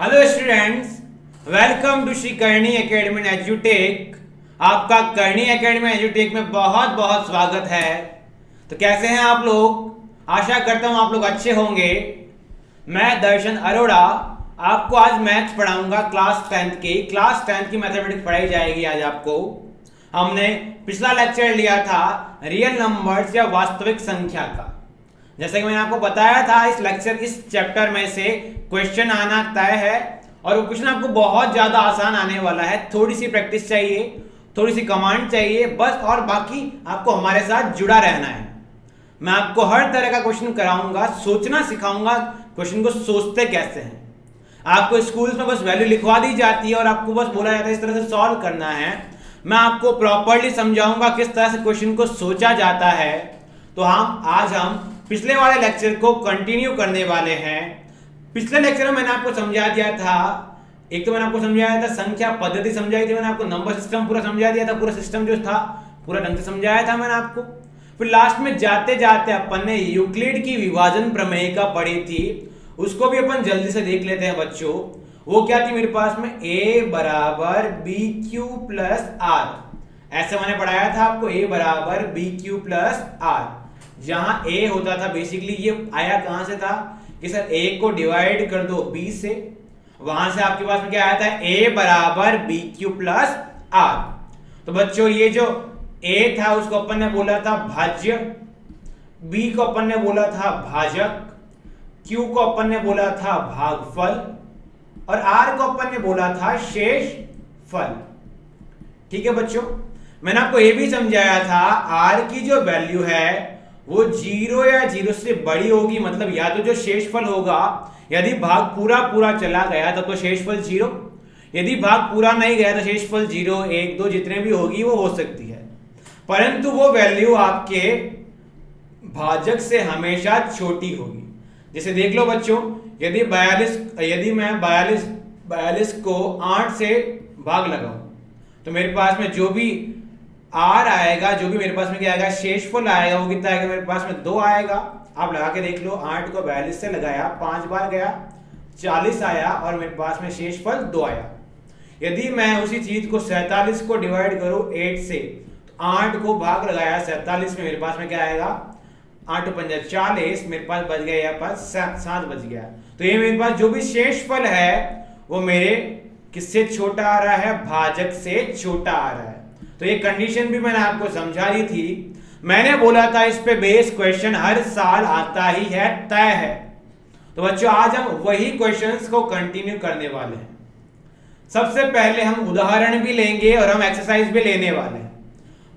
Hello students, welcome to Shri Karni academy एजुटेक। आपका Karni academy एजुटेक में बहुत बहुत स्वागत है। तो कैसे हैं आप लोग? आशा करता हूं आप लोग अच्छे होंगे। मैं दर्शन अरोड़ा आपको आज मैथ्स पढ़ाऊंगा। क्लास 10th की मैथमेटिक्स पढ़ाई जाएगी आज आपको। हमने पिछला लेक्चर लिया था रियल नंबर्स या वास्तविक संख्या का। जैसे कि मैंने आपको बताया था, इस चैप्टर में से क्वेश्चन आना तय है और वो क्वेश्चन आपको बहुत ज्यादा आसान आने वाला है। थोड़ी सी प्रैक्टिस चाहिए, थोड़ी सी कमांड चाहिए बस, और बाकी आपको हमारे साथ जुड़ा रहना है। मैं आपको हर तरह का क्वेश्चन कराऊंगा, सोचना सिखाऊंगा, क्वेश्चन को सोचते कैसे हैं। आपको स्कूल्स में बस वैल्यू लिखवा दी जाती है और आपको बस बोला जाता है इस तरह से सॉल्व करना है। मैं आपको प्रॉपर्ली समझाऊंगा किस तरह से क्वेश्चन को सोचा जाता है। तो आज हम पिछले वाले लेक्चर को कंटिन्यू करने वाले हैं। पिछले लेक्चर में मैंने आपको समझा दिया था, एक तो मैंने आपको समझाया था संख्या पद्धति समझाई थी, मैंने आपको नंबर सिस्टम पूरा समझा दिया था, पूरा सिस्टम जो था पूरा ढंग से समझाया था मैंने आपको। फिर लास्ट में जाते जाते अपन ने यूक्लिड की विभाजन प्रमेय का पढ़ी थी, उसको भी अपन जल्दी से देख लेते हैं बच्चों। वो क्या थी मेरे पास में, a बराबर बी क्यू प्लस आर। ऐसे मैंने पढ़ाया था आपको, a बराबर बी क्यू प्लस आर। जहां a होता था बेसिकली, ये आया कहां से था कि सर a को डिवाइड कर दो b से, वहां से आपके पास में क्या आया था, a बराबर बी क्यू प्लस आर। तो बच्चों ये जो a था उसको अपन ने बोला था भाज्य, b को अपन ने बोला था भाजक, q को अपन ने बोला था भागफल और r को अपन ने बोला था शेष फल। ठीक है बच्चों, मैंने आपको ये भी समझाया था r की जो वैल्यू है वो 0 या 0 से बड़ी होगी, मतलब या तो जो शेषफल होगा, यदि भाग पूरा पूरा चला गया तब तो शेषफल 0, यदि भाग पूरा नहीं गया तो शेषफल 0, 1, 2 जितने भी होगी वो हो सकती है, परंतु वो वैल्यू आपके भाजक से हमेशा छोटी होगी। जैसे देख लो बच्चों, यदि मैं 42 को 8 से भाग लगाऊं तो मेरे पास में जो भी आर आएगा, जो भी मेरे पास में क्या आएगा, शेषफल आएगा, वो कितना आएगा मेरे पास में 2 आएगा। आप लगा के देख लो, 8 को 42 से लगाया, 5 बार गया, 40 आया और मेरे पास में शेषफल 2 आया। यदि मैं उसी चीज को 47 को डिवाइड करूं 8 से, तो 8 को भाग लगाया 47 में, मेरे पास में क्या आएगा, 8 पंजा 40, मेरे पास बच गया यहाँ पास 7 बच गया। तो ये मेरे पास जो भी शेषफल है वो मेरे किससे छोटा आ रहा है, भाजक से छोटा आ रहा है। तो ये कंडीशन भी मैंने आपको समझा दी थी। मैंने बोला था इस पे बेस क्वेश्चन हर साल आता ही है, तय है। तो बच्चों आज हम वही क्वेश्चंस को कंटिन्यू करने वाले हैं। सबसे पहले हम उदाहरण भी लेंगे और हम एक्सरसाइज भी लेने वाले हैं।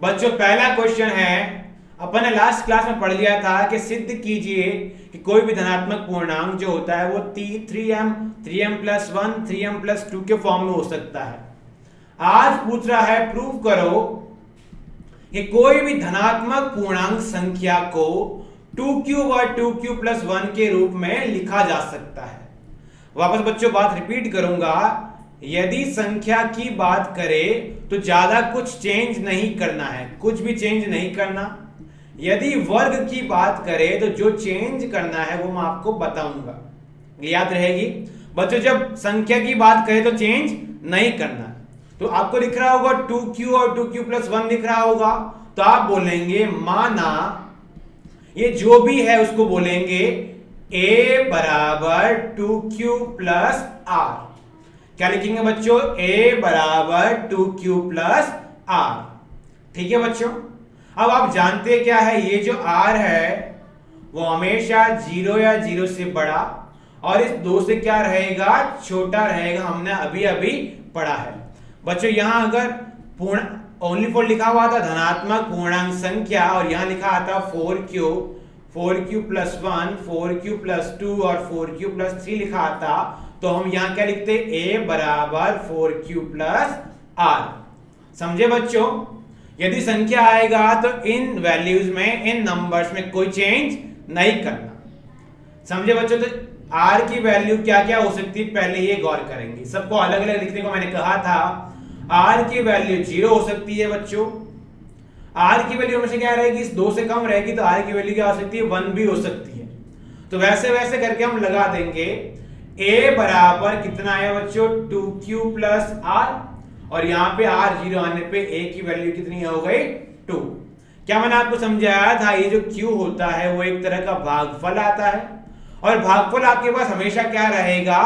बच्चों पहला क्वेश्चन है, अपन ने लास्ट क्लास में पढ़ लिया था कि सिद्ध कीजिए कि कोई भी धनात्मक पूर्णांक जो होता है वो 3m प्लस 1 3m प्लस 2 के फॉर्म में हो सकता है। आज पूछ रहा है प्रूव करो कि कोई भी धनात्मक पूर्णांक संख्या को 2q और 2q प्लस 1 के रूप में लिखा जा सकता है। वापस बच्चों बात रिपीट करूंगा, यदि संख्या की बात करें तो ज्यादा कुछ चेंज नहीं करना है, कुछ भी चेंज नहीं करना। यदि वर्ग की बात करें तो जो चेंज करना है वो मैं आपको बताऊंगा, याद रहेगी बच्चों। जब संख्या की बात करें तो चेंज नहीं करना, तो आपको दिख रहा होगा 2q और 2q प्लस 1 दिख रहा होगा, तो आप बोलेंगे माना ये जो भी है उसको बोलेंगे a बराबर 2q प्लस r। क्या लिखेंगे बच्चों, a बराबर 2q प्लस r। ठीक है बच्चों, अब आप जानते क्या है, ये जो r है वो हमेशा 0 या 0 से बड़ा और इस 2 से क्या रहेगा, छोटा रहेगा। हमने अभी अभी पढ़ा है बच्चों। यहां अगर पूर्ण ओनली फॉर लिखा हुआ था धनात्मक पूर्णांक संख्या और यहां लिखा आता 4q प्लस 1 4q प्लस 2 और 4q प्लस 3 लिखा आता, तो हम यहां क्या लिखते, a बराबर 4q प्लस r। समझे बच्चों, यदि संख्या आएगा तो इन वैल्यूज में, इन नंबर्स में कोई चेंज नहीं करना। समझे बच्चों, तो r की वैल्यू क्या क्या हो सकती है पहले ये गौर करेंगे। सबको अलग अलग लिखने को मैंने कहा था। r की वैल्यू 0 हो सकती है बच्चों, r की वैल्यू हमेशा क्या रहेगी, 2 से कम रहेगी, तो r की वैल्यू क्या हो सकती है, 1 भी हो सकती है। तो वैसे वैसे करके हम लगा देंगे ए बराबर कितना है बच्चों 2q प्लस आर, और यहाँ पे आर 0 आने पे ए की वैल्यू कितनी हो गई 2। क्या मैंने आपको समझाया था, ये जो q होता है वो एक तरह का भागफल आता है, और भागफल आपके पास हमेशा क्या रहेगा,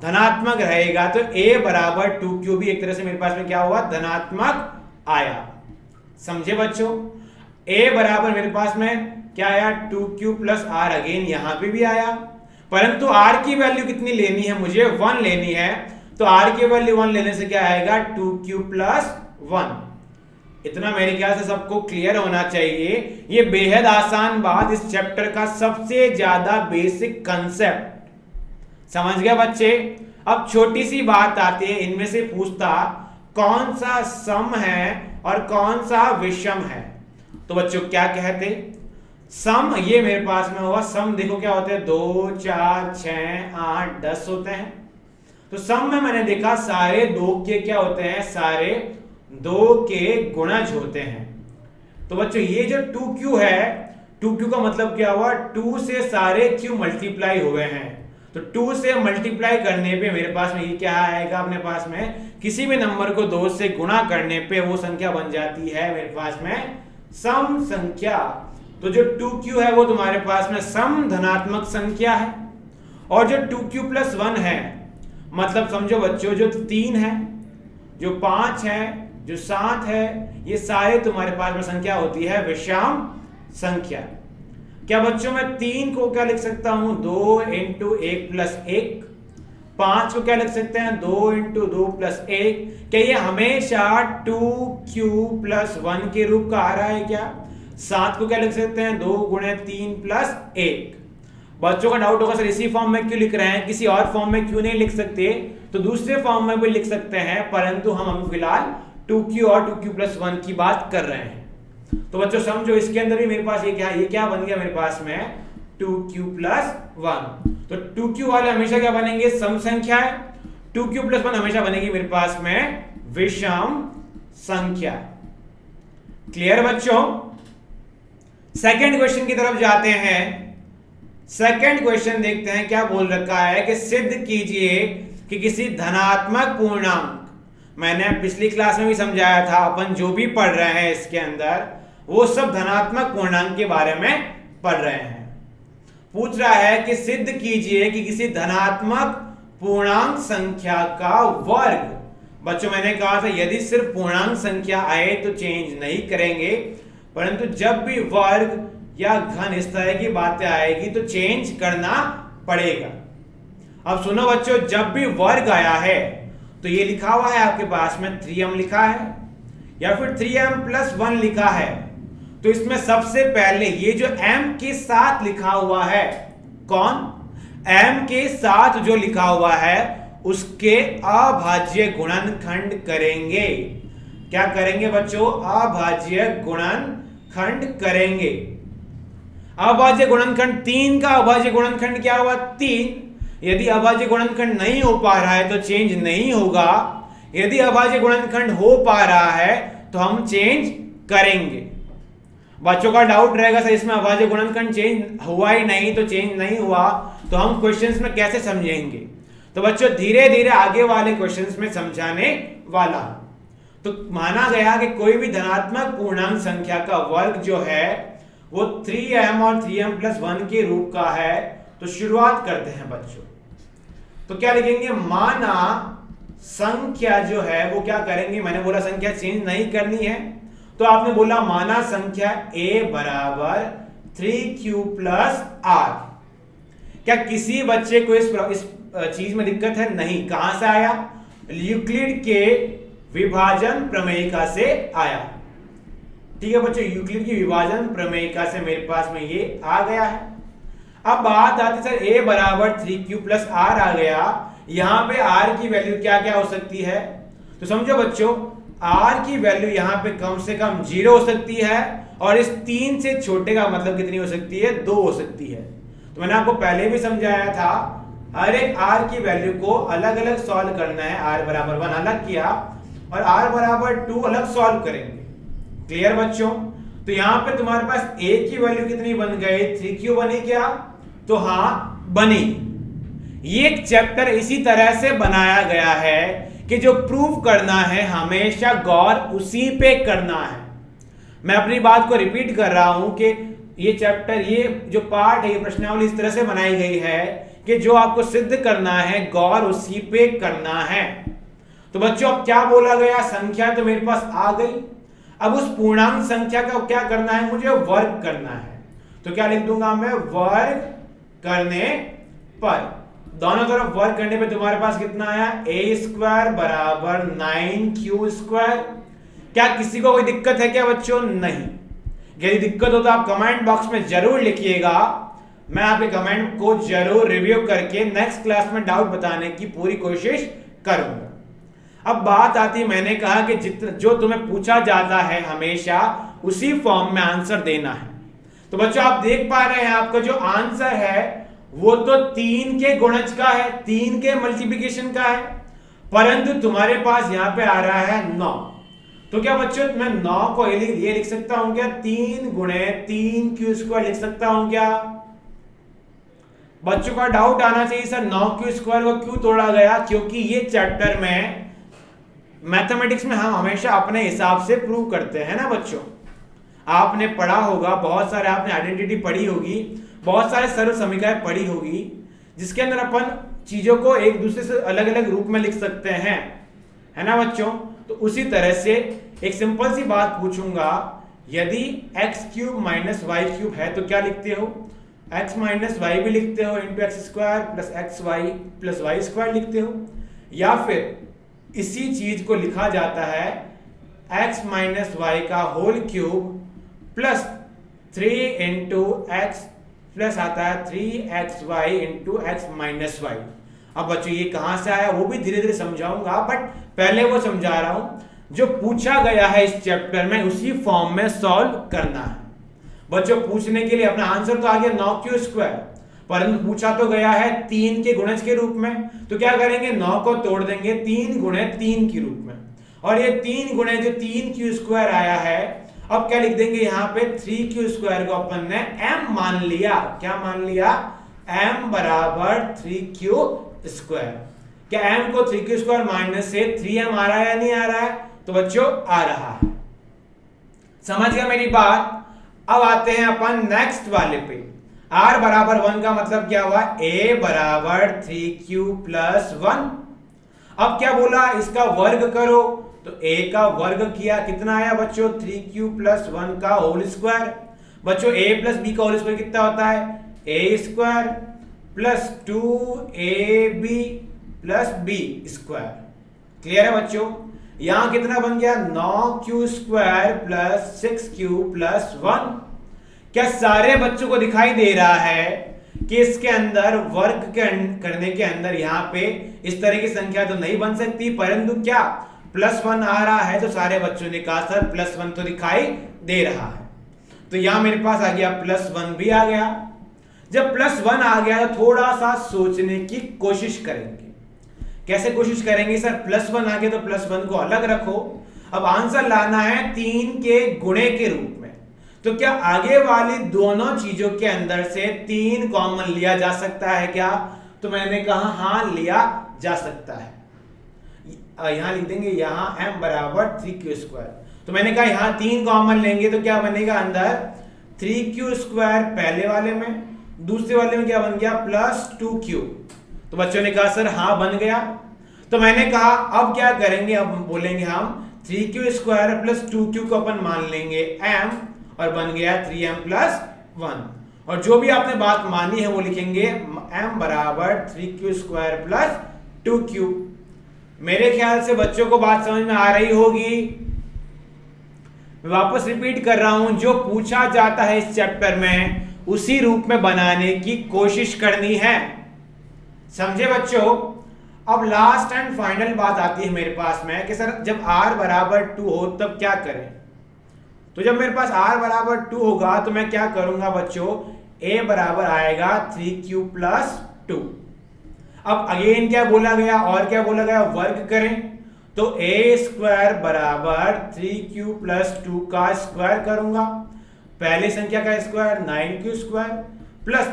धनात्मक रहेगा। तो a बराबर 2q भी एक तरह से मेरे पास में क्या हुआ, धनात्मक आया। समझे बच्चों, a बराबर मेरे पास में क्या आया 2q प्लस आर, अगेन यहां पे भी आया, परंतु r की वैल्यू कितनी लेनी है, मुझे 1 लेनी है। तो r की वैल्यू 1 लेने से क्या आएगा 2q प्लस 1। इतना मेरे ख्याल से सबको क्लियर होना चाहिए। ये बेहद आसान बात, इस चैप्टर का सबसे ज्यादा बेसिक कंसेप्ट समझ गए बच्चे। अब छोटी सी बात आती है, इनमें से पूछता कौन सा सम है और कौन सा विषम है। तो बच्चों क्या कहते, सम ये मेरे पास में हुआ, सम देखो क्या होते हैं 2 4 6 8 10 होते हैं। तो सम में मैंने देखा सारे 2 के क्या होते हैं, सारे 2 के गुणज होते हैं। तो बच्चों ये जो 2q है, 2q का मतलब क्या हुआ, 2 से सारे q मल्टीप्लाई हुए हैं। तो 2 से मल्टीप्लाई करने पे मेरे पास में ये क्या आएगा, अपने पास में किसी भी नंबर को 2 से गुणा करने पे वो संख्या बन जाती है मेरे पास में सम संख्या। तो जो 2q है वो तुम्हारे पास में सम धनात्मक संख्या है, और जो 2q प्लस 1 है, मतलब समझो बच्चों जो 3 है, जो 5 है, जो 7 है, ये सारे तुम्हारे पास में संख्या होती है विषम संख्या। क्या बच्चों मैं 3 को क्या लिख सकता हूं 2 इंटू 1 प्लस 1, 5 को क्या लिख सकते हैं 2 इंटू 2 प्लस 1। क्या ये हमेशा 2q प्लस 1 के रूप का आ रहा है क्या। 7 को क्या लिख सकते हैं 2 गुणे 3 प्लस 1। बच्चों का डाउट होगा सर इसी फॉर्म में क्यों लिख रहे हैं, किसी और फॉर्म में क्यों नहीं लिख सकते। तो दूसरे फॉर्म में भी लिख सकते हैं, परंतु हम फिलहाल 2q और 2q प्लस 1 की बात कर रहे हैं। तो बच्चों समझो इसके अंदर भी मेरे पास ये क्या बन गया मेरे पास में 2q प्लस 1। तो 2q वाले हमेशा क्या बनेंगे, सम संख्या है, 2q प्लस 1 हमेशा बनेगी मेरे पास में विषम संख्या। क्लियर बच्चों। सेकंड क्वेश्चन की तरफ जाते हैं। सेकंड क्वेश्चन देखते हैं क्या बोल रखा है कि सिद्ध कीजिए कि किसी धनात्मक पूर्णांक, मैंने पिछली क्लास में भी समझाया था, अपन जो भी पढ़ रहे हैं इसके अंदर वो सब धनात्मक पूर्णांक के बारे में पढ़ रहे हैं। पूछ रहा है कि सिद्ध कीजिए कि किसी धनात्मक पूर्णांक संख्या का वर्ग। बच्चों मैंने कहा था यदि सिर्फ पूर्णांक संख्या आए तो चेंज नहीं करेंगे, परंतु जब भी वर्ग या घन इस तरह की बातें आएगी तो चेंज करना पड़ेगा। अब सुनो बच्चों, जब भी वर्ग आया है तो ये लिखा हुआ है आपके पास में 3m लिखा है या फिर 3m प्लस 1 लिखा है। तो इसमें सबसे पहले ये जो m के साथ लिखा हुआ है, कौन m के साथ जो लिखा हुआ है उसके अभाज्य गुणनखंड करेंगे। क्या करेंगे बच्चों, अभाज्य गुणनखंड करेंगे। अभाज्य गुणनखंड 3 का अभाज्य गुणनखंड क्या हुआ 3। यदि अभाज्य गुणनखंड नहीं हो पा रहा है तो चेंज नहीं होगा, यदि अभाज्य गुणनखंड हो पा रहा है तो हम चेंज करेंगे। बच्चों का डाउट रहेगा सर इसमें अभाज्य गुणनखंड चेंज हुआ ही नहीं, तो चेंज नहीं हुआ तो हम क्वेश्चंस में कैसे समझेंगे। तो बच्चों धीरे धीरे आगे वाले क्वेश्चंस में समझाने वाला। तो माना गया कि कोई भी धनात्मक पूर्णांक संख्या का वर्ग जो है वो 3m और 3m प्लस 1 के रूप का है। तो शुरुआत करते हैं बच्चों। तो क्या लिखेंगे, माना संख्या जो है वो क्या करेंगे, मैंने बोला संख्या चेंज नहीं करनी है, तो आपने बोला माना संख्या a बराबर 3q प्लस r। क्या किसी बच्चे को इस चीज में दिक्कत है, नहीं। कहां से आया, यूक्लिड के विभाजन प्रमेयिका से आया। ठीक है बच्चों, यूक्लिड की विभाजन प्रमेयिका से मेरे पास में ये आ गया है। अब बात आती सर a बराबर 3q प्लस r आ गया, यहां पे r की वैल्यू क्या क्या हो सकती है। तो समझो बच्चों r की वैल्यू यहां पे कम से कम 0 हो सकती है, और इस 3 से छोटे का मतलब कितनी हो सकती है 2 हो सकती है। तो मैंने आपको पहले भी समझाया था हर एक r की वैल्यू को अलग अलग सॉल्व करना है। r बराबर 1 अलग किया और r बराबर 2 अलग सॉल्व करेंगे। क्लियर बच्चों। तो यहां पे तुम्हारे पास a की वैल्यू कितनी बन गई 3q बनी क्या, तो हाँ बनी। ये एक चैप्टर इसी तरह से बनाया गया है कि जो प्रूव करना है हमेशा गौर उसी पे करना है। मैं अपनी बात को रिपीट कर रहा हूं कि ये चैप्टर, ये जो पार्ट है, ये प्रश्नावली इस तरह से बनाई गई है कि जो आपको सिद्ध करना है गौर उसी पे करना है। तो बच्चों अब क्या बोला गया, संख्या तो मेरे पास आ गई, अब उस पूर्णांक संख्या का क्या करना है, मुझे वर्ग करना है। तो क्या लिख दूंगा मैं, वर्ग करने पर, दोनों तरफ वर्ग करने पे तुम्हारे पास कितना आया, a स्क्वायर बराबर 9q²। क्या किसी को कोई दिक्कत है क्या बच्चों? नहीं। यदि दिक्कत हो तो आप कमेंट बॉक्स में जरूर लिखिएगा, मैं आपके कमेंट को जरूर रिव्यू करके नेक्स्ट क्लास में डाउट बताने की पूरी कोशिश करूंगा। अब बात आती है, मैंने कहा कि जो तुम्हें पूछा जाता है हमेशा उसी फॉर्म में आंसर देना है। तो बच्चों आप देख पा रहे हैं आपका जो आंसर है वो तो 3 के गुणज का है, 3 के मल्टीप्लिकेशन का है, परंतु तुम्हारे पास यहां पे आ रहा है 9। तो क्या बच्चों मैं 9 को ये लिख सकता हूं क्या, 3 गुणे 3q² लिख सकता हूं क्या? बच्चों का डाउट आना चाहिए सर 9q² को क्यों तोड़ा गया, क्योंकि ये चैप्टर में मैथमेटिक्स में हम हमेशा अपने हिसाब से प्रूव करते हैं ना बच्चों। आपने पढ़ा होगा, बहुत सारे आपने आइडेंटिटी पढ़ी होगी, बहुत सारे सर्व समीकरण पढ़ी होगी, जिसके अंदर अपन चीजों को एक दूसरे से अलग अलग रूप में लिख सकते हैं, है ना बच्चों। तो उसी तरह से एक सिंपल सी बात पूछूंगा, यदि x³ - y³ है तो क्या लिखते हो, x - y भी लिखते हो इंटू x² + xy + y² लिखते हो, या फिर इसी चीज को लिखा जाता है x - y का whole cube plus 3 into x plus आता है 3xy इंटू x - y। अब बच्चों ये कहां से आया वो भी धीरे धीरे समझाऊंगा, बट पहले वो समझा रहा हूं जो पूछा गया है इस चैप्टर में उसी फॉर्म में सॉल्व करना है। बच्चों पूछने के लिए अपना आंसर तो आ गया 9q², परंतु पूछा तो गया है 3 के गुणज के रूप में। तो क्या करेंगे, 9 को तोड़ देंगे 3 गुणे 3 के रूप में, और ये 3 गुणे जो 3q² आया है, अब क्या लिख देंगे यहाँ पे 3q² को अपन ने m मान लिया। क्या मान लिया, m बराबर 3q²। क्या m को 3q² माइनस से 3m आ रहा है या नहीं आ रहा है? तो बच्चों आ रहा है। समझ गया मेरी बात। अब आते हैं अपन नेक्स्ट वाले पे। r बराबर 1 का मतलब क्या हुआ, a बराबर 3q + 1। अब क्या बोला, इसका वर्ग करो, तो a का वर्ग किया, कितना आया बच्चों, 3q + 1 का होल स्क्वायर। बच्चों a + b का होल स्क्वायर कितना होता है, a² + 2ab + b²। क्लियर है बच्चों। यहां कितना बन गया, 9q² + 6q + 1। क्या सारे बच्चों को दिखाई दे रहा है कि इसके अंदर वर्ग करने के अंदर यहां पे इस तरह की संख्या तो नहीं बन सकती, परंतु क्या +1 आ रहा है, तो सारे बच्चों ने कहा सर +1 तो दिखाई दे रहा है। तो यहां मेरे पास आ गया +1 भी आ गया। जब +1 आ गया तो थोड़ा सा सोचने की कोशिश करेंगे। कैसे कोशिश करेंगे सर, +1 आ गया तो +1 को अलग रखो। अब आंसर लाना है 3 के गुणे के रूप में। तो क्या आगे वाली दोनों चीजों के अंदर से 3 कॉमन लिया जा सकता है क्या? तो मैंने कहा हां लिया जा सकता है। यहां लिख देंगे, यहां m बराबर 3q²। तो मैंने कहा यहां 3 कॉमन लेंगे तो क्या बनेगा, अंदर 3q² पहले वाले में, दूसरे वाले में क्या बन गया +2q। तो बच्चों ने कहा सर हाँ बन गया। तो मैंने कहा अब क्या करेंगे, अब बोलेंगे हम 3q² + 2q को अपन मान लेंगे m, और बन गया 3m + 1। और जो भी आपने बात मानी है वो लिखेंगे m बराबर 3q² + 2q। मेरे ख्याल से बच्चों को बात समझ में आ रही होगी। मैं वापस रिपीट कर रहा हूं, जो पूछा जाता है इस चैप्टर में उसी रूप में बनाने की कोशिश करनी है। समझे बच्चों। अब लास्ट एंड फाइनल बात आती है मेरे पास में कि सर जब r बराबर 2 हो तब क्या करें। तो जब मेरे पास r बराबर 2 होगा तो मैं क्या करूंगा बच्चों, a बराबर आएगा 3q + 2। अब अगेन क्या बोला गया, और क्या बोला गया, वर्ग करें। तो a² बराबर 3q + 2 का स्क्वायर करूंगा, पहले संख्या का square 9q² +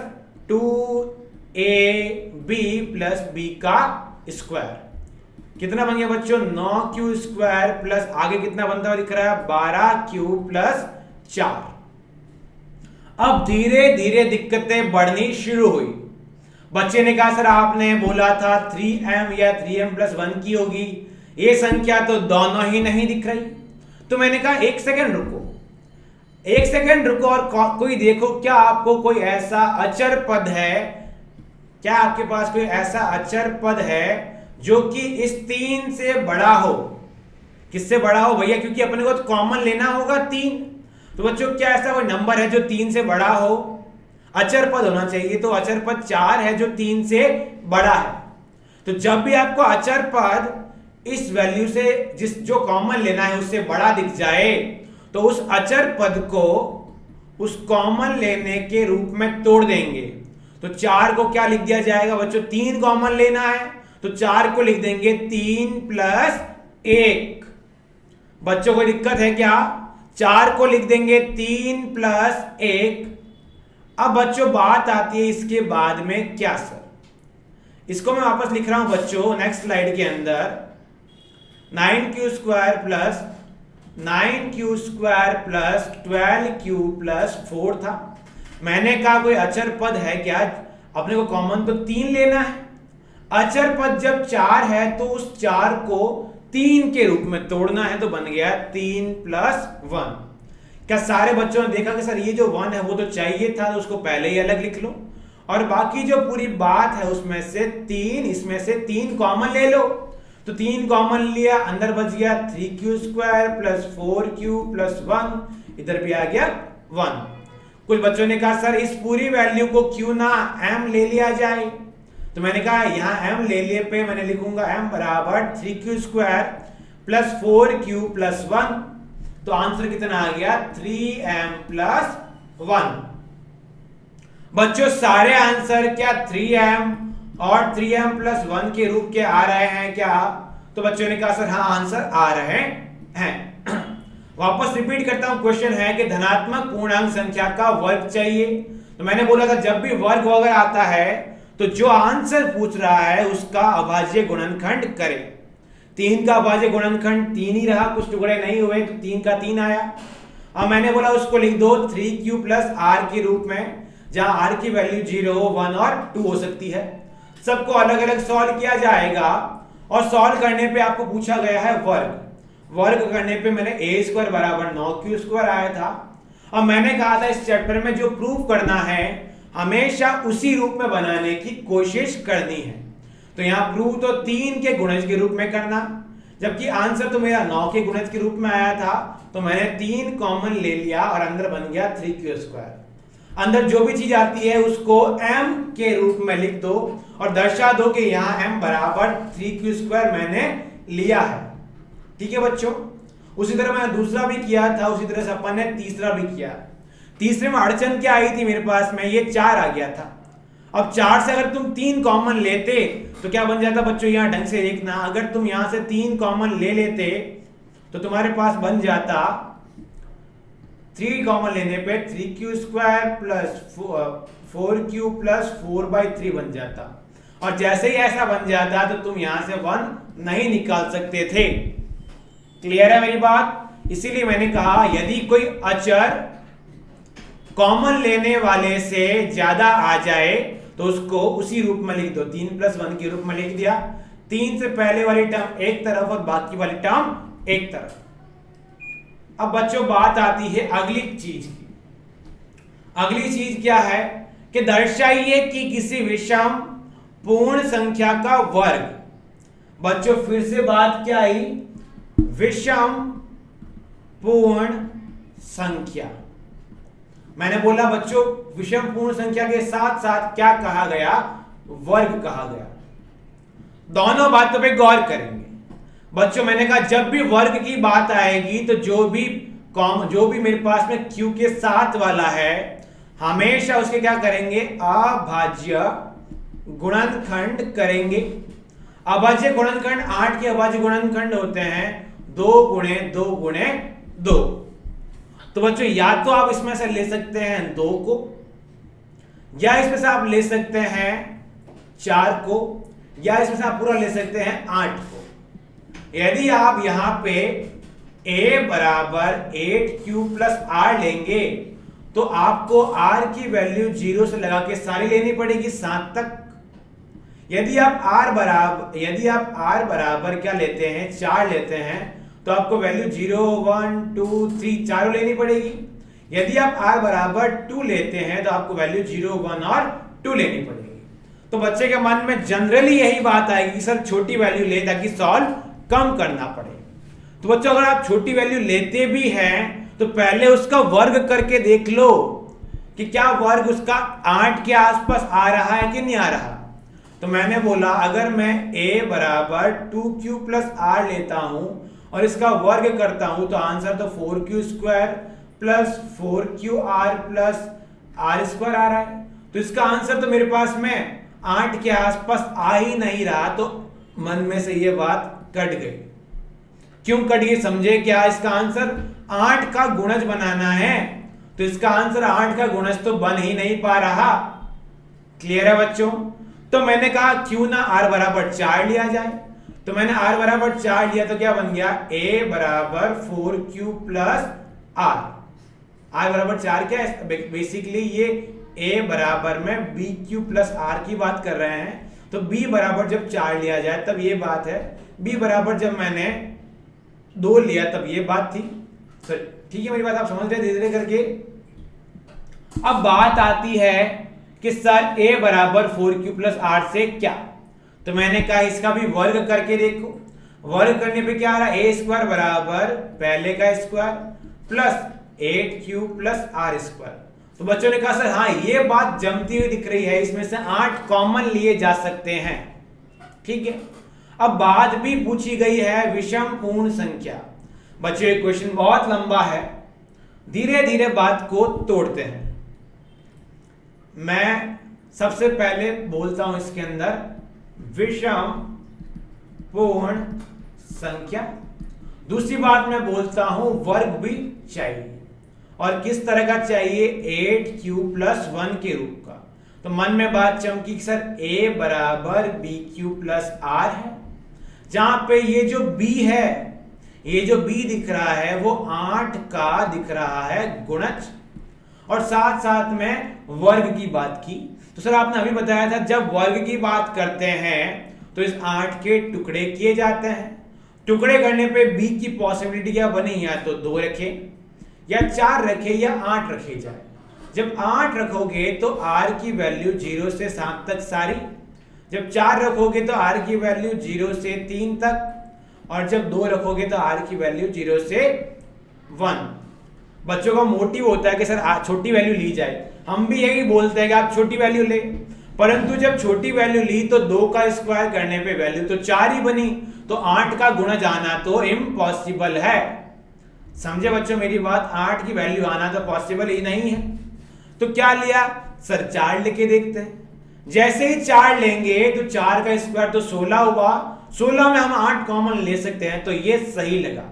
2 a b plus b का स्क्वायर। कितना बन गया बच्चों? 9q स्क्वायर प्लस आगे कितना बनता हुआ दिख रहा है? 12q plus 4। अब धीरे धीरे दिक्कतें बढ़नी शुरू हुई। बच्चे ने कहा सर आपने बोला था 3m या 3m प्लस 1 की होगी, ये संख्या तो दोनों ही नहीं दिख रही। तो मैंने कहा एक सेकंड रुको और कोई देखो, क्या आपको कोई ऐसा अचर पद है, क्या आपके पास कोई ऐसा अचर पद है जो कि इस 3 से बड़ा हो? किससे बड़ा हो भैया? क्योंकि अपने को तो कॉमन लेना होगा 3। तो बच्चों क्या ऐसा कोई नंबर है जो 3 से बड़ा हो? अचर पद होना चाहिए, तो अचर पद 4 है जो 3 से बड़ा है। तो जब भी आपको अचर पद इस वैल्यू से जो कॉमन लेना है उससे बड़ा दिख जाए, तो उस अचर पद को उस कॉमन लेने के रूप में तोड़ देंगे। तो 4 को क्या लिख दिया जाएगा बच्चों? 3 कॉमन लेना है तो 4 को लिख देंगे 3 प्लस 1। बच्चों को दिक्कत है क्या? 4 को लिख देंगे 3 प्लस 1। अब बच्चों बात आती है इसके बाद में क्या सर? इसको मैं वापस लिख रहा हूं बच्चों नेक्स्ट स्लाइड के अंदर। 9q square plus 9q square plus 12q plus 4 था। मैंने कहा कोई अचर पद है क्या? अपने को कॉमन तो 3 लेना है। अचर पद जब 4 है तो उस 4 को 3 के रूप में तोड़ना है, तो बन गया 3 प्लस 1। क्या सारे बच्चों ने देखा कि सर ये जो 1 है वो तो चाहिए था, तो उसको पहले ही अलग लिख लो, और बाकी जो पूरी बात है उसमें से 3, इसमें से 3 कॉमन ले लो। तो 3 कॉमन लिया, अंदर बच गया 3q square plus 4q plus 1, इधर भी आ गया 1। कुछ बच्चों ने कहा सर इस पूरी वैल्यू को क्यों ना m ले लिया जाए? तो मैंने कहा यहां m ले लिए पे मैंने लिखूंगा m बराबर 3q square plus 4q plus 1। तो आंसर कितना आ गया? 3m plus 1। बच्चों सारे आंसर क्या 3m और 3m प्लस 1 के रूप के आ रहे हैं क्या? तो बच्चों ने कहा सर हाँ आंसर आ रहे हैं। वापस रिपीट करता हूं, क्वेश्चन है कि धनात्मक पूर्णांक संख्या का वर्ग चाहिए। तो मैंने बोला था जब भी वर्ग वगैरह आता है तो जो आंसर पूछ रहा है उसका अभाज्य गुणनखंड करें। 3 का अभाज्य गुणनखंड 3 ही रहा, कुछ टुकड़े नहीं हुए, तो 3 का 3 आया। अब मैंने बोला उसको लिख दो 3q प्लस r के रूप में, जहां r की वैल्यू 0, 1 और 2 हो सकती है। सबको अलग अलग सॉल्व किया जाएगा और सॉल्व करने पे आपको पूछा गया है वर्ग करने पे मैंने a स्क्वायर बराबर 9q स्क्वायर आया था। अब मैंने कहा था इस चैप्टर में जो प्रूफ करना है हमेशा उसी रूप में बनाने की कोशिश करनी है। तो यहां प्रूफ तो 3 के गुणज के रूप में करना, जबकि आंसर तो मेरा 9 के गुणज के रूप में आया था, तो मैंने 3 कॉमन ले लिया और अंदर बन गया 3q स्क्वायर। अंदर जो भी चीज आती है उसको m के रूप में लिख दो और दर्शा दो कि यहां m बराबर 3q स्क्वायर मैंने लिया है। ठीक है बच्चों, उसी तरह मैंने दूसरा भी किया था, उसी तरह से अपन ने तीसरा भी किया। तीसरे में अड़चन क्या आई थी मेरे पास में? ये 4 आ गया था। अब 4 से अगर तुम 3 कॉमन लेते तो क्या बन जाता बच्चों? यहां ढंग से देखना, अगर तुम यहां से 3 कॉमन ले लेते तो तुम्हारे पास बन जाता 3 कॉमन लेने पे 3q square plus 4q plus 4/3 बन जाता, और जैसे ही ऐसा बन जाता तो तुम यहां से 1 नहीं निकाल सकते थे। क्लियर है मेरी बात? इसीलिए मैंने कहा यदि कोई अचर कॉमन लेने वाले से ज्यादा आ जाए तो उसको उसी रूप में लिख दो, 3 प्लस 1 के रूप में लिख दिया। 3 से पहले वाली टर्म एक तरफ और बाकी वाली टर्म एक तरफ। अब बच्चों बात आती है अगली चीज की। अगली चीज क्या है कि दर्शाइए कि किसी विषम पूर्ण संख्या का वर्ग। बच्चों फिर से बात क्या आई? विषम पूर्ण संख्या। मैंने बोला बच्चों विषम पूर्ण संख्या के साथ साथ क्या कहा गया? वर्ग कहा गया। दोनों बातों पे गौर करेंगे बच्चों। मैंने कहा जब भी वर्ग की बात आएगी तो जो भी मेरे पास में q के साथ वाला है हमेशा उसके क्या करेंगे? अभाज्य गुणनखंड करेंगे। अभाज्य गुणनखंड 8 के अभाज्य गुणनखंड होते हैं 2 गुणे 2 गुणे 2। तो बच्चों या तो आप इसमें से ले सकते हैं 2 को, या इसमें से आप ले सकते हैं 4 को, या इसमें से आप पूरा ले सकते हैं 8 को। यदि आप यहां पे a बराबर 8q प्लस r लेंगे तो आपको r की वैल्यू 0 से लगा के सारी लेनी पड़ेगी 7 तक। यदि आप r बराबर क्या लेते हैं, 4 लेते हैं, तो आपको वैल्यू 0 1 2 3 चारों लेनी पड़ेगी। यदि आप r बराबर 2 लेते हैं तो आपको वैल्यू 0 1 और 2 लेनी पड़ेगी। तो बच्चे के मन में जनरली यही बात आएगी कि सर छोटी वैल्यू ले ताकि सॉल्व कम करना पड़े। तो बच्चों अगर आप छोटी वैल्यू लेते भी हैं तो पहले उसका वर्ग करके देख लो कि क्या वर्ग उसका 8 के आसपास आ रहा है कि नहीं आ रहा। तो मैंने बोला अगर मैं a बराबर 2q प्लस r लेता हूं और इसका वर्ग करता हूं तो आंसर तो 4q square plus 4qr plus r square आ रहा है। तो इसका आंसर तो मेरे पास में 8 के आसपास आ ही नहीं रहा। तो मन में से ये बात कट गई। क्यों कट गई समझे क्या, इसका आंसर 8 का गुणज बनाना है तो इसका आंसर 8 का गुणज तो बन ही नहीं पा रहा। क्लियर है बच्चों। तो मैंने कहा क्यों ना r बराबर 4 लिया जाए। तो मैंने r बराबर 4 लिया तो क्या बन गया, a बराबर 4q प्लस r बराबर 4 क्या है, बेसिकली ये a बराबर में bq प्लस r की बात कर रहे हैं। तो b बराबर जब 4 लिया जाए तब ये बात है, b बराबर जब मैंने 2 लिया तब ये बात थी। ठीक है मेरी बात आप समझ रहे धीरे धीरे करके। अब बात आती है कि सर a बराबर 4q प्लस r से क्या। तो मैंने कहा इसका भी वर्ग करके देखो। वर्ग करने पे क्या आ रहा है, a स्क्वायर बराबर पहले का square plus 8q plus r square. तो बच्चों ने कहा सर हाँ ये बात जमती हुई दिख रही है, इसमें से 8 कॉमन लिए जा सकते हैं। ठीक है। अब बात भी पूछी गई है विषम पूर्ण संख्या। बच्चों ये क्वेश्चन बहुत लंबा है, धीरे धीरे बात को तोड़ते हैं। मैं सबसे पहले बोलता हूं इसके अंदर विषम पूर्ण संख्या, दूसरी बात मैं बोलता हूं वर्ग भी चाहिए, और किस तरह का चाहिए, 8q प्लस 1 के रूप का। तो मन में बात चमकी कि सर a बराबर bq प्लस r है, जहां पे ये जो b है, ये जो b दिख रहा है वो 8 का दिख रहा है गुणज, और साथ साथ में वर्ग की बात की। तो सर आपने अभी बताया था जब वर्ग की बात करते हैं तो इस 8 के टुकड़े किए जाते हैं। टुकड़े करने पे b की पॉसिबिलिटी क्या बनी, या तो 2 रखे या 4 रखे या 8 रखे जाए। जब 8 रखोगे तो r की वैल्यू 0 से 7 तक सारी, जब 4 रखोगे तो r की वैल्यू 0 से 3 तक, और जब 2 रखोगे तो r की वैल्यू 0 से 1। बच्चों का मोटिव होता है कि सर छोटी वैल्यू ली जाए, हम भी यही बोलते हैं कि आप छोटी वैल्यू ले, परंतु जब छोटी वैल्यू ली तो 2 का स्क्वायर करने पे वैल्यू तो 4 ही बनी, तो 8 का गुणज आना तो इम्पॉसिबल है। समझे बच्चों मेरी बात, 8 की वैल्यू आना तो पॉसिबल ही नहीं है। तो क्या लिया सर, 4 लेके देखते हैं। जैसे ही 4 लेंगे तो 4 का स्क्वायर तो 16 हुआ, 16 में हम 8 कॉमन ले सकते हैं, तो ये सही लगा।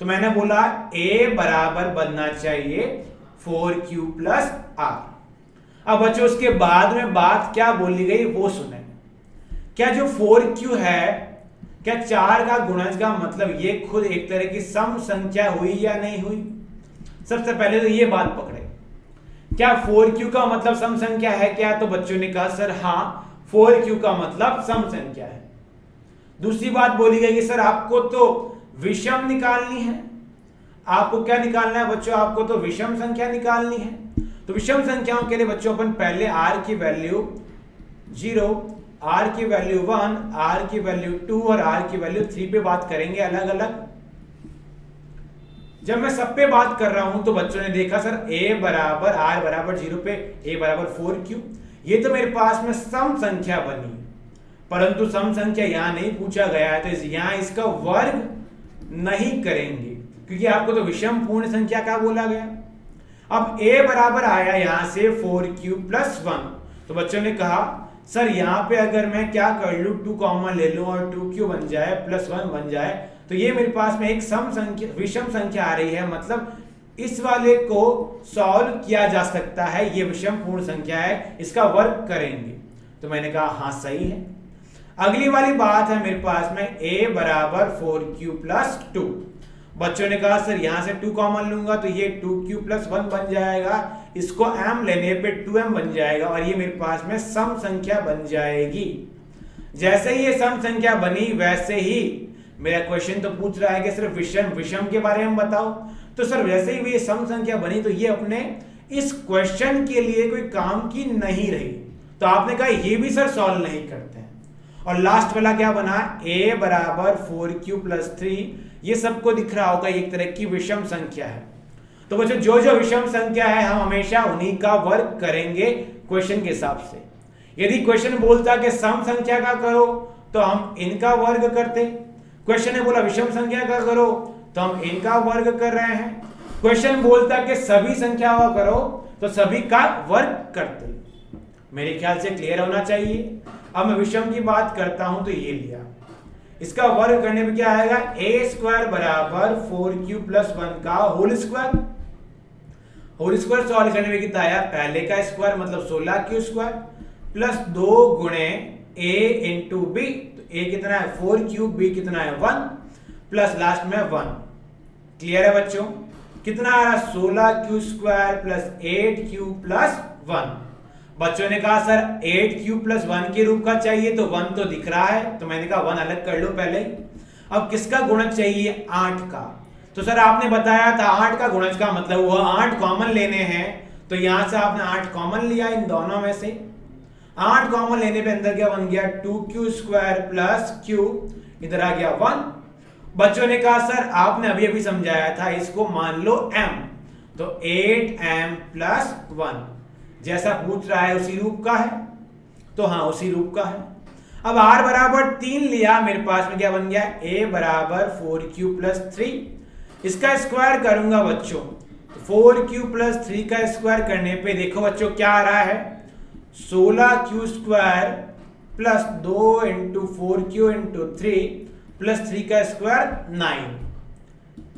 तो मैंने बोला a बराबर बनना चाहिए 4q प्लस r। अब बच्चों उसके बाद में बात क्या बोली गई वो सुने। क्या जो 4q है, क्या 4 का गुणज का मतलब ये खुद एक तरह की सम संख्या हुई या नहीं हुई। सबसे पहले तो ये बात पकड़े, क्या 4q का मतलब सम संख्या है क्या। तो बच्चों ने कहा सर हाँ 4q का मतलब सम संख्या है। दूसरी बात बोली गई कि सर आपको तो विषम निकालनी है। आपको क्या निकालना है बच्चों, आपको तो विषम संख्या निकालनी है। तो विषम संख्याओं के लिए बच्चों अपन पहले r की वैल्यू 0, r की वैल्यू 1, r की वैल्यू 2 और r की वैल्यू 3 पे बात करेंगे अलग अलग। जब मैं सब पे बात कर रहा हूं तो बच्चों ने देखा सर a बराबर r बराबर 0 पे a बराबर 4q, ये तो मेरे पास में सम संख्या बनी, परंतु सम संख्या यहां नहीं पूछा गया है, तो यहां इसका वर्ग नहीं करेंगे क्योंकि आपको तो विषम पूर्ण संख्या का बोला गया। अब a बराबर आया यहां से 4q प्लस 1। तो बच्चों ने कहा सर यहां पे अगर मैं क्या कर लूं, 2 कॉमन ले लूं और 2q बन जाए प्लस 1 बन जाए, तो ये मेरे पास में एक सम संख्या विषम संख्या आ रही है, मतलब इस वाले को सॉल्व किया जा सकता है, ये विषम पूर्ण संख्या है, इसका वर्ग करेंगे। तो मैंने कहा हाँ सही है। अगली वाली बात है मेरे पास में a बराबर 4q प्लस 2। बच्चों ने कहा सर यहां से 2 कॉमन लूंगा तो ये 2q प्लस 1 बन जाएगा, इसको m लेने पे 2m बन जाएगा और ये मेरे पास में सम संख्या बन जाएगी। जैसे ही ये सम संख्या बनी वैसे ही मेरा क्वेश्चन तो पूछ रहा है कि सिर्फ विषम के बारे में बताओ। तो सर वैसे ही ये सम संख्या बनी तो ये अपने इस क्वेश्चन के लिए कोई काम की नहीं रही, तो आपने कहा ये भी सर सॉल्व नहीं करते हैं। और लास्ट वाला क्या बना, a बराबर 4q प्लस 3, ये सबको दिख रहा होगा एक तरह की विषम संख्या है। तो बच्चों जो जो विषम संख्या है हम हमेशा उन्हीं का वर्ग करेंगे क्वेश्चन के हिसाब से। यदि क्वेश्चन बोलता कि सम संख्या का करो तो हम इनका वर्ग करते, क्वेश्चन ने बोला विषम संख्या का करो तो हम इनका वर्ग कर रहे हैं, क्वेश्चन बोलता कि सभी संख्याओं का करो तो सभी का वर्ग करते। मेरे ख्याल से क्लियर होना चाहिए। अब मैं विषम की बात करता हूं तो ये लिया, इसका वर्ग करने में क्या आएगा, a स्क्वायर बराबर 4q प्लस 1 का whole square. Whole square solve करने में कितना आया, पहले का स्क्वायर मतलब 16q स्क्वायर प्लस 2 गुणे a इंटू b, तो a कितना है 4q, b कितना है 1 प्लस लास्ट में 1। क्लियर है बच्चों, कितना आ रहा 16q square plus 8q plus 1। बच्चों ने कहा सर 8q प्लस 1 के रूप का चाहिए, तो 1 तो दिख रहा है तो मैंने कहा 1 अलग कर लो पहले। अब किसका गुणज चाहिए, 8 का। तो सर आपने बताया था 8 का गुणज का मतलब हुआ 8 कॉमन लेने हैं, तो यहां से आपने 8 कॉमन लिया इन दोनों में से। 8 कॉमन लेने पे अंदर क्या बन गया 2q स्क्वायर प्लस q, इधर आ गया 1। बच्चों ने कहा सर आपने अभी अभी समझाया था इसको मान लो m, तो 8m प्लस 1 जैसा पूछ रहा है उसी रूप का है, तो हाँ उसी रूप का है। अब r बराबर 3 लिया, मेरे पास में क्या बन गया a बराबर 4q प्लस 3, इसका स्क्वायर करूंगा बच्चों, तो 4q प्लस 3 का स्क्वायर करने पे देखो बच्चों क्या आ रहा है 16q square plus 2 into 4q into 3 plus 3 का स्क्वायर 9।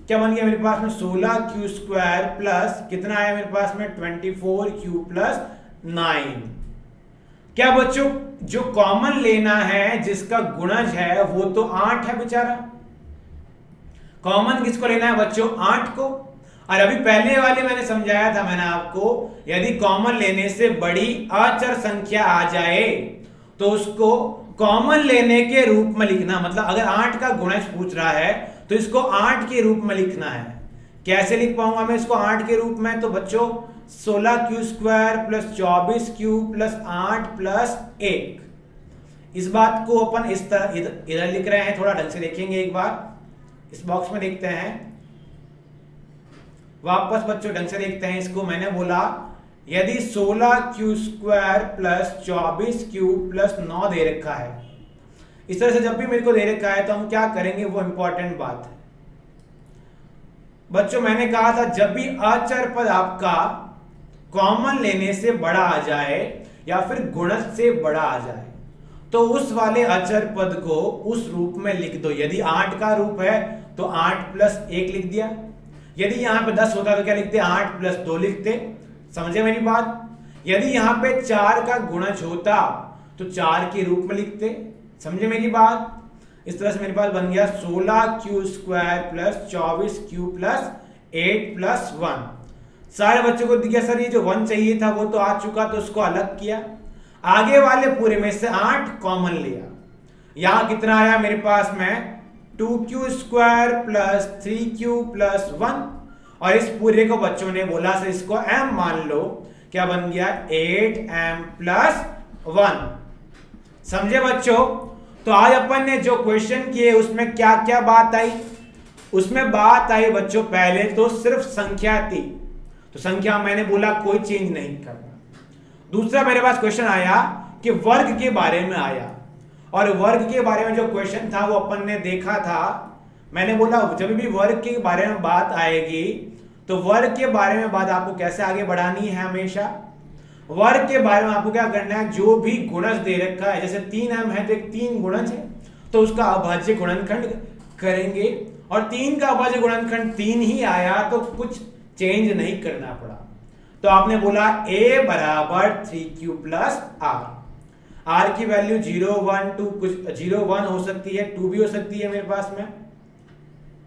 क्या बन गया मेरे पास में 16q स्क्वायर प्लस कितना आया मेरे पास में 24q प्लस 9। क्या बच्चों जो कॉमन लेना है जिसका गुणज है वो तो 8 है बेचारा, कॉमन किसको लेना है बच्चों 8 को। और अभी पहले वाले मैंने समझाया था मैंने आपको, यदि कॉमन लेने से बड़ी अचर संख्या आ जाए तो उसको कॉमन लेने के रूप में लिखना, मतलब अगर 8 का गुणज पूछ रहा है तो इसको 8 के रूप में लिखना है। कैसे लिख पाऊंगा मैं इसको 8 के रूप में, तो बच्चों 16q square plus 24q plus 8 plus 1। इस बात को अपन इस तरह इधर लिख रहे हैं, थोड़ा ढंग से देखेंगे एक बार, इस बॉक्स में देखते हैं वापस बच्चों ढंग से देखते हैं इसको। मैंने बोला यदि 16q square plus 24q plus 9 दे रखा है, इस तरह से जब भी मेरे को दे रखा है तो हम क्या करेंगे वो इंपॉर्टेंट बात है बच्चों। मैंने कहा था जब भी अचर पद आपका कॉमन लेने से बड़ा आ जाए या फिर गुणज से बड़ा आ जाए तो उस वाले अचर पद को उस रूप में लिख दो। यदि 8 का रूप है तो 8 प्लस 1 लिख दिया, यदि यहां पे 10 होता तो क्या लिखते 8 प्लस 2 लिखते। समझे मेरी बात। यदि यहां पे 4 का गुणज होता तो 4 के रूप में लिखते। समझे मेरी बात। इस तरह से मेरे पास बन गया 16q square plus 24q plus 8 plus 1। सारे बच्चों को दिया सर ये जो 1 चाहिए था वो तो आ चुका, तो उसको अलग किया। आगे वाले पूरे में से 8 कॉमन लिया। यहां कितना आया मेरे पास में 2q square plus 3q plus 1, और इस पूरे को बच्चों ने बोला सर इसको m मान लो। क्या बन गया 8m प्लस 1। समझे बच्चों। तो आज अपन ने जो क्वेश्चन किए उसमें क्या क्या बात आई, उसमें बात आई बच्चों पहले तो सिर्फ संख्या थी, तो संख्या मैंने बोला कोई चेंज नहीं करना। दूसरा मेरे पास क्वेश्चन आया कि वर्ग के बारे में आया, और वर्ग के बारे में जो क्वेश्चन था वो अपन ने देखा था। मैंने बोला जब भी वर्ग के बारे में बात आएगी तो वर्ग के बारे में बात आपको कैसे आगे बढ़ानी है। हमेशा वर्ग के बारे में आपको क्या करना है, जो भी गुणज दे रखा है, जैसे 3m है तो एक 3 गुणज है तो उसका अभाज्य गुणनखंड करेंगे, और 3 का अभाज्य गुणनखंड 3 ही आया तो कुछ चेंज नहीं करना पड़ा। तो आपने बोला a बराबर 3q प्लस r। आर की वैल्यू 0 1 2 कुछ 0 1 हो सकती है, 2 भी हो सकती है मेरे पास में।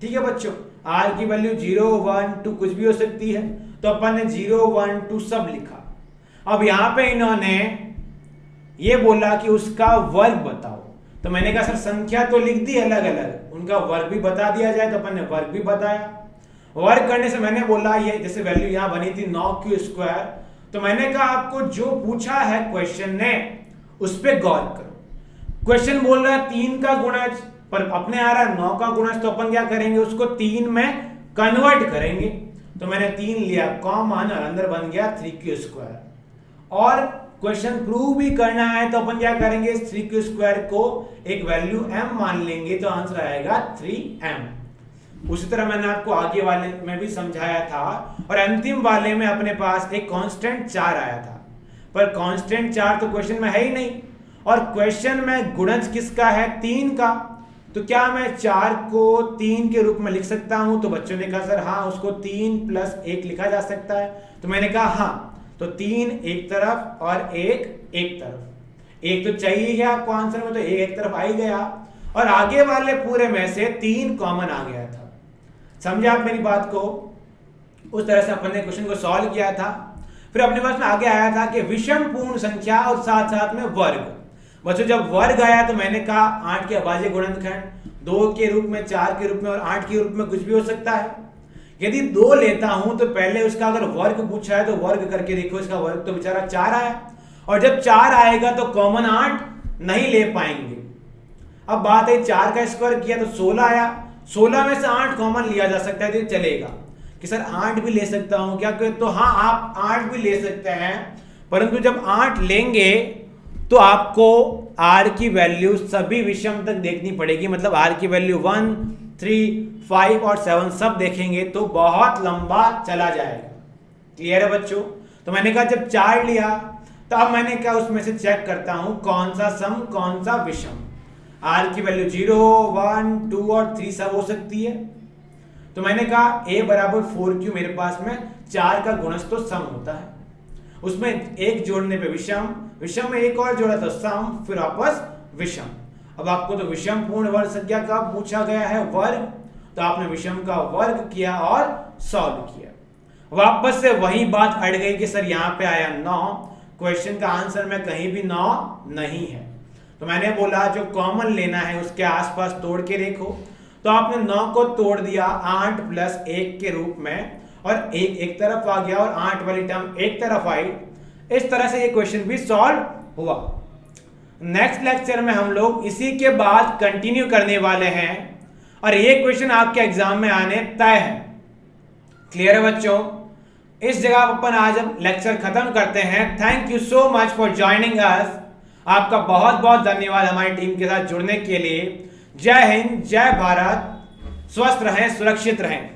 ठीक है बच्चों, आर की वैल्यू 0 1 2 कुछ भी हो सकती है, तो अपन ने 0 1 2 सब लिखा। अब यहां पे इन्होंने ये बोला कि उसका वर्ग बताओ, तो मैंने कहा सर संख्या तो लिख दी अलग अलग, उनका वर्ग भी बता दिया जाए, तो अपन ने वर्ग भी बताया। वर्ग करने से मैंने बोला ये जैसे वैल्यू यहां बनी थी 9q², तो मैंने कहा आपको जो पूछा है क्वेश्चन ने उस पे गौर करो। क्वेश्चन बोल रहा है 3 का गुणज, पर अपने आ रहा है 9 का गुणज, तो अपन क्या करेंगे उसको 3 में कन्वर्ट करेंगे। तो मैंने 3 लिया कॉमन और अंदर बन गया 3q²। और क्वेश्चन प्रूव भी करना है तो अपन क्या करेंगे 3q² को एक वैल्यू m मान लेंगे, तो आंसर आएगा 3m। उसी तरह मैंने आपको आगे वाले में भी समझाया था, और अंतिम वाले में अपने पास एक कांस्टेंट 4 आया था, पर कांस्टेंट 4 तो क्वेश्चन में है ही नहीं, और क्वेश्चन में गुणज किसका है 3 का, तो क्या मैं 4 को 3 के रूप में लिख सकता हूं? तो बच्चों ने कहा सर हाँ, उसको 3 + 1 लिखा जा सकता है। तो मैंने कहा हाँ, तो 3 एक तरफ और 1 एक तरफ, एक तो चाहिए है आपको आंसर में, तो एक तरफ आ ही गया, और आगे वाले पूरे में से 3 कॉमन आ गया था। समझे आप मेरी बात को? उस तरह से अपन ने क्वेश्चन को सॉल्व किया था। फिर अपने पास में आगे आया था कि विषम पूर्ण संख्या और साथ साथ में वर्ग। बच्चों जब वर्ग आया तो मैंने कहा 8 के अभाज्य गुणनखंड 2 के रूप में, 4 के रूप में और 8 के रूप में कुछ भी हो सकता है। यदि 2 लेता हूं तो पहले उसका अगर वर्ग पूछा है तो वर्ग करके देखो, इसका वर्ग तो बेचारा 4 आया, और जब 4 आएगा तो कॉमन 8 नहीं ले पाएंगे। अब बात है 4 का स्क्वायर किया तो 16 आया, 16 में से 8 कॉमन लिया जा सकता है तो चलेगा कि सर 8 भी ले सकता हूं क्या? तो हाँ, आप 8 भी ले सकते हैं, परंतु जब 8 लेंगे तो आपको r की वैल्यू सभी विषम तक देखनी पड़ेगी, मतलब r की वैल्यू 1 3 5 और 7 सब देखेंगे तो बहुत लंबा चला जाएगा। क्लियर है बच्चों? तो मैंने कहा जब 4 लिया तो अब मैंने कहा उसमें से चेक करता हूं कौन सा सम कौन सा विषम। r की वैल्यू 0 1 2 और 3 सब हो सकती है, तो मैंने कहा a = 4q मेरे पास में 4 का गुणज तो सम होता है, उसमें एक जोड़ने पे विषम, विषम में एक और जोड़ा तो सम, फिर वापस विषम। अब आपको तो विषम पूर्ण वर्ग संख्या का पूछा गया है वर्ग, तो आपने विषम का वर्ग किया और सॉल्व किया। वापस से वही बात अड़ गई कि सर यहाँ पे आया 9, क्वेश्चन का आंसर में कहीं भी 9 नहीं है, तो मैंने बोला जो कॉमन लेना है उसके आसपास तोड़ के देखो, तो आपने 9 को तोड़ दिया 8 + 1 के रूप में, और एक तरफ आ गया और 8 वाली टर्म एक तरफ आई। इस तरह से ये क्वेश्चन भी सॉल्व हुआ। नेक्स्ट लेक्चर में हम लोग इसी के बाद कंटिन्यू करने वाले हैं, और ये क्वेश्चन आपके एग्जाम में आने तय है। क्लियर है बच्चों? इस जगह अपन आज हम लेक्चर खत्म करते हैं। Thank you so much for joining us. आपका बहुत बहुत धन्यवाद हमारी टीम के साथ जुड़ने के लिए। जय हिंद, जय भारत, स्वस्थ रहें, सुरक्षित रहें।